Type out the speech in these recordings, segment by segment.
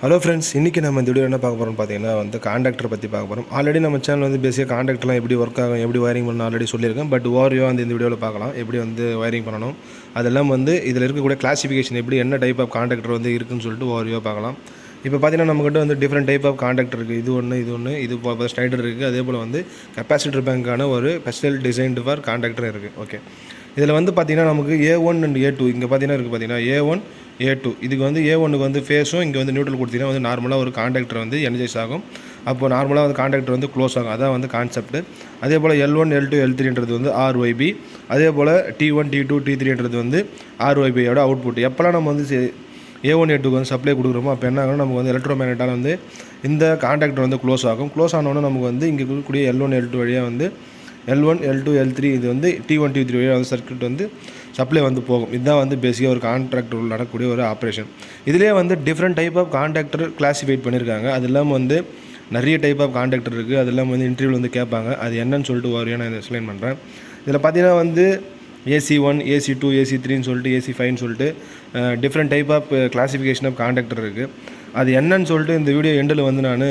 Hello friends, இன்றைக்கி நம்ம இந்த வீடியோ என்ன பார்க்க போகிறோம்னு பார்த்தீங்கன்னா காண்டாக்டர் பற்றி பார்க்க போகிறோம். ஆல்ரெடி நம்ம சேனல் பேசிக்காக காண்டாக்டர்லாம் எப்படி ஒர்க் ஆகும், எப்படி ஒயரிங் பண்ணணும் ஆல்ரெடி சொல்லியிருக்கேன். பட் ஓவரியாக இந்த வீடியோவில் பார்க்கலாம் எப்படி ஒயரிங் பண்ணணும். அதெல்லாம் இதில் இருக்கக்கூடிய கிளாசிஃபிகேஷன் எப்படி என்ன டைப் ஆஃப் காண்டாக்டர் இருக்குன்னு சொல்லிட்டு ஓவரியாக பார்க்கலாம். இப்போ பார்த்தீங்கன்னா நம்மகிட்ட டிஃப்ரெண்ட் டைப் ஆஃப் காண்டாக்டர் இருக்குது. இது ஒன்று இது ஸ்னைடர் இருக்குது. அதே போல் கெப்பாசிட்டர் பேங்க்கான ஒரு ஸ்பெஷல் டிசைன்டு ஃபார் காண்டாக்டர் இருக்குது. ஓகே, இதில் பார்த்தீங்கன்னா நமக்கு A1 அண்ட் A2 இங்கே பார்த்தீங்கன்னா A1 A2 இதுக்கு A1க்கு ஃபேஸும் இங்கே நியூட்ரல் கொடுத்தீங்கன்னா நார்மலாக ஒரு காண்டாக்டர் எனர்ஜைஸ் ஆகும். அப்போது நார்மலாக காண்டாக்டர் க்ளோஸ் ஆகும். அதான் கான்செப்ட். அதே போல் L1 L2 L3ன்றது RYB. அதே போல் T1 T2 T3ன்றது RYBயோட அவுட்புட். எப்போல்லாம் நம்ம A1 A2க்கு சப்ளை கொடுக்குறோமோ அப்போ என்ன ஆகும், நமக்கு எலக்ட்ரோமேக்னட்டால் இந்த காண்டாக்டர் க்ளோஸ் ஆகும். க்ளோஸ் ஆனோடனே நமக்கு இங்கே இருக்கக்கூடிய L1 L2 வழியாக L1 L2 L3 இது T1 T3 வழியாக சர்க்யூட் சப்ளை போகும். இதுதான் பேசிக்காக ஒரு கான்ட்ராக்டர் நடக்கக்கூடிய ஒரு ஆப்ரேஷன். இதிலே different type of contactor classified பண்ணியிருக்காங்க. அது இல்லாமல் நிறைய டைப் ஆஃப் காண்டாக்டர் இருக்குது. அது இல்லாமல் இன்டர்வியூவில் கேட்பாங்க. அது என்னன்னு சொல்லிட்டு வரையும் நான் எக்ஸ்பிளைன் பண்ணுறேன். இதில் பார்த்தீங்கன்னா AC1 AC2 AC3ன்னு சொல்லிட்டு AC5ன்னு சொல்லிட்டு different type of classification of contactor இருக்குது. அது என்னன்னு சொல்லிட்டு இந்த வீடியோ எண்டில் நான்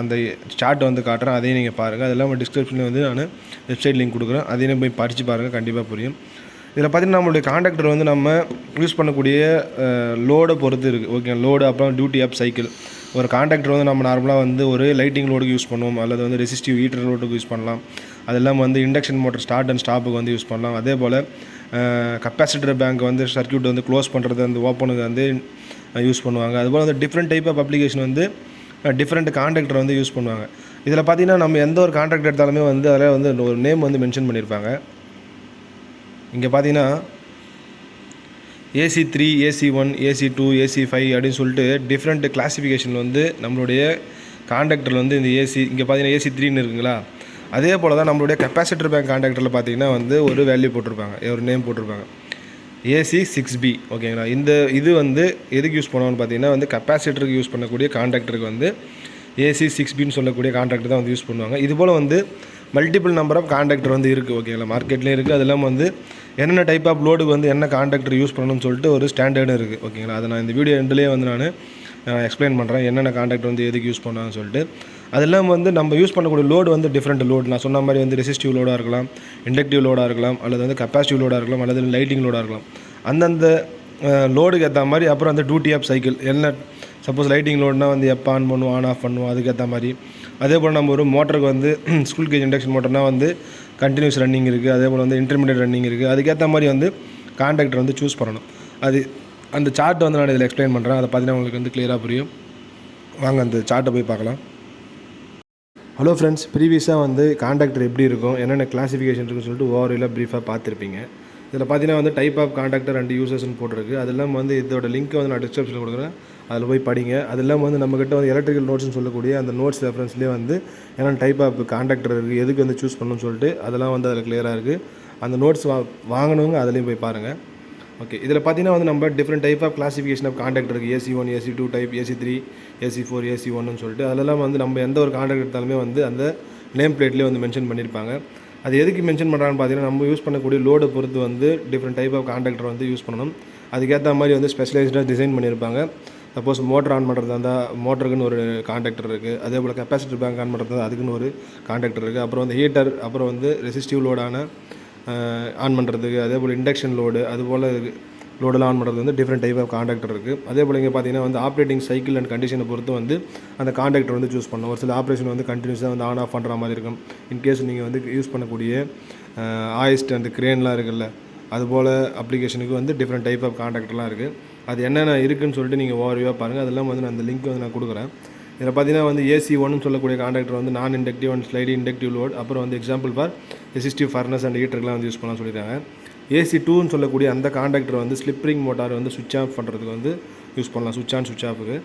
அந்த சார்ட்டை காட்டுறேன். அதையும் நீங்கள் பாருங்கள். அது இல்லாமல் டிஸ்கிரிப்ஷனில் நான் வெப்சைட் லிங்க் கொடுக்குறேன். அதையும் போய் படித்து பாருங்கள், கண்டிப்பாக புரியும். இதில் பார்த்தீங்கன்னா நம்மளுடைய காண்டாக்டர் நம்ம யூஸ் பண்ணக்கூடிய லோடை பொறுத்து இருக்குது. ஓகே, லோடு அப்புறம் டியூட்டி ஆப் சைக்கிள். ஒரு காண்டாக்டர் நம்ம நார்மலாக ஒரு லைட்டிங் லோடுக்கு யூஸ் பண்ணுவோம், அல்லது ரெசிஸ்டிவ் ஹீட்டர் லோடுக்கு யூஸ் பண்ணலாம். அது இல்லாமல் இண்டக்ஷன் மோட்டர் ஸ்டார்ட் அண்ட் ஸ்டாப்புக்கு யூஸ் பண்ணலாம். அதே போல் கெப்பாசிட்டர் பேங்க் சர்க்யூட் க்ளோஸ் பண்ணுறது ஓப்பனுக்கு யூஸ் பண்ணுவாங்க. அதுபோல் different type of application different contactor use பண்ணுவாங்க. இதில் பார்த்தீங்கன்னா நம்ம எந்த ஒரு காண்டாக்டர் எடுத்தாலுமே அதில் ஒரு நேம் மென்ஷன் பண்ணியிருப்பாங்க. இங்கே பார்த்தீங்கன்னா AC3 AC1 AC2 AC5 அப்படின்னு சொல்லிட்டு டிஃப்ரெண்ட் கிளாஸிஃபிகேஷன் நம்மளுடைய காண்டாக்டரில் இந்த AC இங்கே பார்த்தீங்கன்னா AC3ன்னு இருக்குங்களா. அதே போல் தான் நம்மளுடைய கெப்பாசிட்டர் பேங்க் காண்டாக்டரில் பார்த்தீங்கன்னா ஒரு வேல்யூ போட்டிருப்பாங்க, ஒரு நேம் போட்டிருப்பாங்க AC6B. ஓகேங்களா. இது எதுக்கு யூஸ் பண்ணுவாங்கன்னு பார்த்தீங்கன்னா கெப்பாசிட்டருக்கு யூஸ் பண்ணக்கூடிய காண்டாக்டருக்கு AC6Bன்னு சொல்லக்கூடிய காண்டாக்டர் தான் யூஸ் பண்ணுவாங்க. இதுபோல் மல்டிபிள் நம்பர் ஆஃப் காண்டாக்டர் இருக்குது. ஓகேங்களா, மார்க்கெட்லேயும் இருக்குது. அது இல்லாமல் என்னென்ன டைப் ஆஃப் லோடுக்கு என்ன காண்டாக்டர் யூஸ் பண்ணணும்னு சொல்லிட்டு ஒரு ஸ்டாண்டர்டும் இருக்குது. ஓகேங்களா, அதை நான் இந்த வீடியோ எண்ட்லேயே நான் எக்ஸ்பிளைன் பண்ணுறேன் என்னென்ன காண்டாக்டர் எதுக்கு யூஸ் பண்ணாங்கன்னு சொல்லிட்டு. அது இல்லாமல் நம்ம யூஸ் பண்ணக்கூடிய லோடு டிஃப்ரெண்ட் லோடு. நான் சொன்ன மாதிரி ரெசிஸ்டிவ் லோடாக இருக்கலாம், இண்டக்டிவ் லோடாக இருக்கலாம், அல்லது கெப்பாசிட்டிவ் லோடாக இருக்கலாம், அல்லது லைட்டிங் லோடாக இருக்கலாம். அந்தந்த லோடுக்கு ஏற்ற மாதிரி அப்புறம் டியூட்டி ஆஃப் சைக்கிள் என்ன. சப்போஸ் லைட்டிங் லோடுனா எப்போ ஆன் பண்ணுவோம், ஆன் ஆஃப் பண்ணுவோம், அதுக்கேற்ற மாதிரி. அதே போல் நம்ம ஒரு மோட்டருக்கு ஸ்கூல் கேஜ் இண்டக்ஷன் மோட்டர்னால் கண்டினியூஸ் ரன்னிங் இருக்குது. அதே போல் இன்டர்மீடியட் ரன்னிங் இருக்குது. அதுக்கேற்ற மாதிரி காண்டாக்டர் சூஸ் பண்ணணும். அது அந்த சார்ட்டை நான் இதில் எக்ஸ்பிளைன் பண்ணுறேன். அதை பார்த்தீங்கன்னா உங்களுக்கு கிளியராக புரியும். வாங்க அந்த சார்ட்டை போய் பார்க்கலாம். ஹலோ ஃப்ரெண்ட்ஸ், ப்ரீவியஸாக காண்டாக்டர் எப்படி இருக்கும், என்னென்ன கிளாஸிஃபிகேஷன் இருக்குன்னு சொல்லிட்டு ஓவராலாக ப்ரீஃபாக பார்த்துருப்பீங்க. இதில் பார்த்தீங்கன்னா டைப் ஆஃப் காண்டாக்டர் அண்ட் யூசர்ஸ்னு போட்டிருக்கு. அது இல்லாமல் இதோட லிங்க்கை நான் டிஸ்கிரிப்ஷனில் கொடுக்குறேன், அதில் போய் படிங்க. அது இல்லாமல் நம்மக்கிட்ட எலக்ட்ரிக்கல் நோட்ஸ்னு சொல்லக்கூடிய அந்த நோட்ஸ் ரெஃபரன்ஸ்லேயே என்னென்ன டைப் ஆஃப் காண்டாக்டர் இருக்குது, எதுக்கு சூஸ் பண்ணணும்னு சொல்லிட்டு அதெல்லாம் அதில் கிளியராக இருக்குது. அந்த நோட்ஸ் வாங்கினவங்க அதுலேயும் போய் பாருங்கள். ஓகே, இதில் பார்த்தீங்கன்னா நம்ம different type of classification of contactor இருக்குது. AC1 AC2 type, AC3 AC4 AC1ன்னு சொல்லிட்டு அதெல்லாம் நம்ம எந்த ஒரு காண்டாக்டர் எடுத்தாலுமே அந்த நேம் பிளேட்லேயே மென்ஷன் பண்ணியிருப்பாங்க. அது எதுக்கு மென்ஷன் பண்ணுறான்னு பார்த்தீங்கன்னா நம்ம யூஸ் பண்ணக்கூடிய லோடை பொறுத்து different type of contactor use பண்ணணும். அதுக்கேற்ற மாதிரி ஸ்பெஷலைஸ்டாக டிசைன் பண்ணியிருப்பாங்க. சப்போஸ் மோட்டர் ஆன் பண்ணுறதா இருந்தால் மோட்டருக்குன்னு ஒரு காண்டாக்டர் இருக்குது. அதே போல் கெப்பாசிட்டர் பேங்க் ஆன் பண்ணுறது அதுக்குன்னு ஒரு காண்டாக்டர் இருக்குது. அப்புறம் ஹீட்டர், அப்புறம் ரெசிஸ்டிவ் லோடான ஆன் பண்ணுறதுக்கு, அதே போல் இண்டக்ஷன் லோடு, அதுபோல் லோடெல்லாம் ஆன் பண்ணுறது டிஃப்ரெண்ட் டைப் ஆஃப் காண்டாக்டர் இருக்குது. அதே போல் இங்கே பார்த்தீங்கன்னா ஆப்ரேட்டிங் சைக்கிள் அண்ட் கண்டிஷனை பொறுத்து அந்த காண்டாக்டர் சூஸ் பண்ணணும். ஒரு சில ஆப்ரேஷன் கண்டினியூஸாக ஆன் ஆஃப் பண்ணுற மாதிரி இருக்கும். இன்கேஸ் நீங்கள் யூஸ் பண்ணக்கூடிய ஆயிஸ்ட் அந்த கிரேன்லாம் இருக்குல்ல, அதுபோல் அப்ளிகேஷனுக்கு டிஃப்ரெண்ட் டைப் ஆஃப் காண்டாக்டர்லாம் இருக்குது. அது என்னென்ன இருக்குதுன்னு சொல்லிட்டு நீங்கள் ஓவர்வியூவாக பாருங்கள். அதெல்லாம் நான் அந்த லிங்க் நான் கொடுக்குறேன். இதில் பார்த்தீங்கன்னா AC1ன்னு சொல்லக்கூடிய contactor non inductive and slightly inductive load, அப்புறம் example for resistive furnace and ஹீட்டர்லாம் யூஸ் பண்ணலாம் சொல்லியிருக்காங்க. AC2ன்னு சொல்லக்கூடிய அந்த காண்டாக்டர் ஸ்லிப்ரிங் மோட்டார் சுவிட்ச் ஆஃப் பண்ணுறதுக்கு யூஸ் பண்ணலாம், சுவிட்ச் ஆன் சுவிட்ச் ஆஃபுக்கு.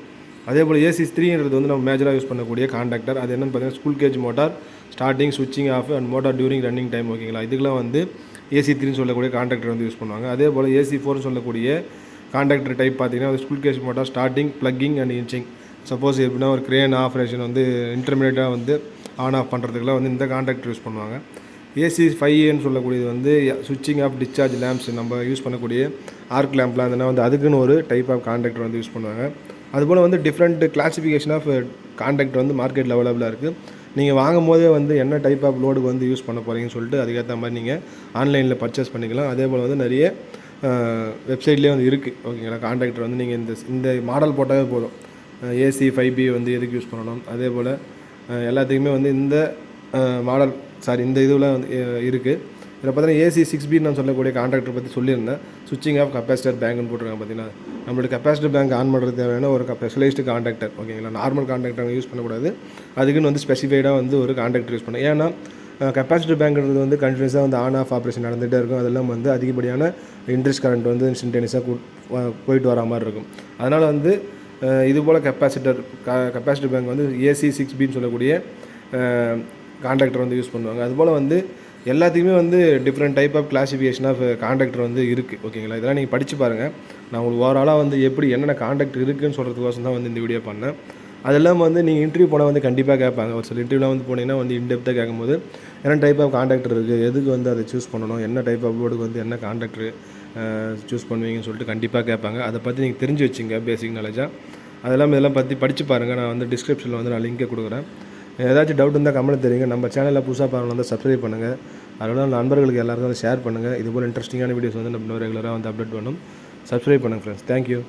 அதே போல் AC3ன்றது நம்ம மேஜராக யூஸ் பண்ணக்கூடிய காண்டாக்டர். அது என்னென்னு பார்த்தீங்கன்னா ஸ்கூல் கேஜ் மோட்டார் ஸ்டார்டிங், ஸ்விட்சிங் off and motor during running time. ஓகேங்களா, இதுக்கெலாம் AC3ன்னு சொல்லக்கூடிய காண்டாக்டர் யூஸ் பண்ணுவாங்க. அதே போல் AC4ன்னு சொல்லக்கூடிய காண்டாக்டர் டைப் பார்த்தீங்கன்னா squirrel cage motor starting, plugging and inching. Suppose எப்படின்னா ஒரு கிரேன் ஆப்ரேஷன் இன்டர்மீடியட்டாக ஆன் ஆஃப் பண்ணுறதுக்குலாம் இந்த காண்டாக்டர் யூஸ் பண்ணுவாங்க. AC5ன்னு சொல்லக்கூடியது சுவிட்சிங் ஆஃப் டிஸ்சார்ஜ் லேம்ப்ஸ், நம்ம யூஸ் பண்ணக்கூடிய ஆர்க் லேம்ப்லாம் அதுக்குன்னு ஒரு டைப் ஆஃப் காண்டாக்டர் யூஸ் பண்ணுவாங்க. அதுபோல் வந்து டிஃப்ரெண்ட் கிளாசிஃபிகேஷன் ஆஃப் காண்டாக்ட் வந்து மார்க்கெட்டில் அவைலபிளாக இருக்குது. நீங்கள் வாங்கும் போதே வந்து என்ன டைப் ஆஃப் லோடுக்கு வந்து யூஸ் பண்ண போகிறீங்கன்னு சொல்லிட்டு அதுக்கேற்ற மாதிரி நீங்கள் ஆன்லைனில் பர்ச்சேஸ் பண்ணிக்கலாம். அதே போல் வந்து நிறைய வெப்சைட்லேயே வந்து இருக்குது. ஓகேங்களா, காண்டாக்டர் வந்து நீங்கள் இந்த மாடல் போட்டாவே போதும். ஏசி 5B வந்து எதுக்கு யூஸ் பண்ணணும், அதே போல் எல்லாத்துக்குமே வந்து இந்த மாடல் இந்த இதில் வந்து இருக்குது. இதில் பார்த்தீங்கன்னா ஏசி 6B நான் சொல்லக்கூடிய காண்டாக்டர் பற்றி சொல்லியிருந்தேன். சுவிட்சிங் ஆஃப் கெப்பாசிட்டர் பேங்க்னு போட்டிருக்காங்க. பார்த்தீங்கன்னா நம்மளோட கெப்பாசிட்டர் பேங்க் ஆன் பண்ணுறது தேவையான ஒரு ஸ்பெஷலைஸ்டு காண்டாக்டர். ஓகேங்களா, நார்மல் காண்டாக்டர் யூஸ் பண்ணக்கூடாது. அதுக்குன்னு வந்து ஸ்பெசிஃபைடாக வந்து ஒரு காண்டாக்டர் யூஸ் பண்ணணும். ஏன்னா கெப்பாசிட்டர் பேங்க்ன்றது வந்து கண்டினியூஸாக வந்து ஆன் ஆஃப் ஆப்ரேஷன் நடந்துகிட்டே இருக்கும். அதெல்லாம் வந்து அதிகப்படியான இன்ட்ரெஸ்ட் கரண்ட் வந்து இன்ஸ்டன்டேனியஸாக போயிட்டு வர மாதிரி இருக்கும். அதனால் வந்து இது போல் கெப்பாசிட்டர் பேங்க் வந்து ஏசி 6Bன்னு சொல்லக்கூடிய காண்டாக்டர் வந்து யூஸ் பண்ணுவாங்க. அதுபோல் வந்து எல்லாத்துக்குமே வந்து different type of classification of contactor வந்து இருக்குது. ஓகேங்களா, இதெல்லாம் நீங்கள் படித்து பாருங்கள். நான் உங்களுக்கு ஓவராலாக வந்து எப்படி என்னென்ன காண்டாக்ட் இருக்குதுன்னு சொல்கிறதுக்கோசம் தான் வந்து இந்த வீடியோ பண்ணேன். அதெல்லாம் வந்து நீங்கள் இன்டர்வியூ போனால் வந்து கண்டிப்பாக கேட்பாங்க. ஒரு சில இன்டர்வியூலாம் வந்து போனீங்கன்னா வந்து இன்டெப்த்தாக கேட்கும்போது என்ன டைப் ஆஃப் காண்டாக்டர் இருக்குது, எதுக்கு வந்து அதை சூஸ் பண்ணணும், என்ன டைப் ஆஃப் லோடுக்கு வந்து என்ன காண்டாக்டர் சூஸ் பண்ணுவீங்கன்னு சொல்லிட்டு கண்டிப்பாக கேட்பாங்க. அதை பற்றி நீங்கள் தெரிஞ்சு வச்சுங்க பேசிக் நாலேஜாக. இதெல்லாம் பற்றி படித்து பாருங்கள். நான் வந்து டிஸ்கிரிப்ஷனில் வந்து நான் லிங்கை கொடுக்குறேன். ஏதாச்சும் டவுட் இருந்தால் கமெண்ட் தெரியுங்க. நம்ம சேனலில் புதுசாக பாருங்கள் வந்து சப்ஸ்கிரைப் பண்ணுங்கள். அதோட நண்பர்களுக்கு எல்லாருக்கும் வந்து ஷேர் பண்ணுங்கள். இதுபோல் இன்ட்ரெஸ்டிங்கான வீடியோஸ் வந்து நம்ம ரெகுலராக வந்து அப்டேட் பண்ணணும். சப்ஸ்கிரைப் பண்ணுங்கள் ஃப்ரெண்ட்ஸ். தேங்க்யூ.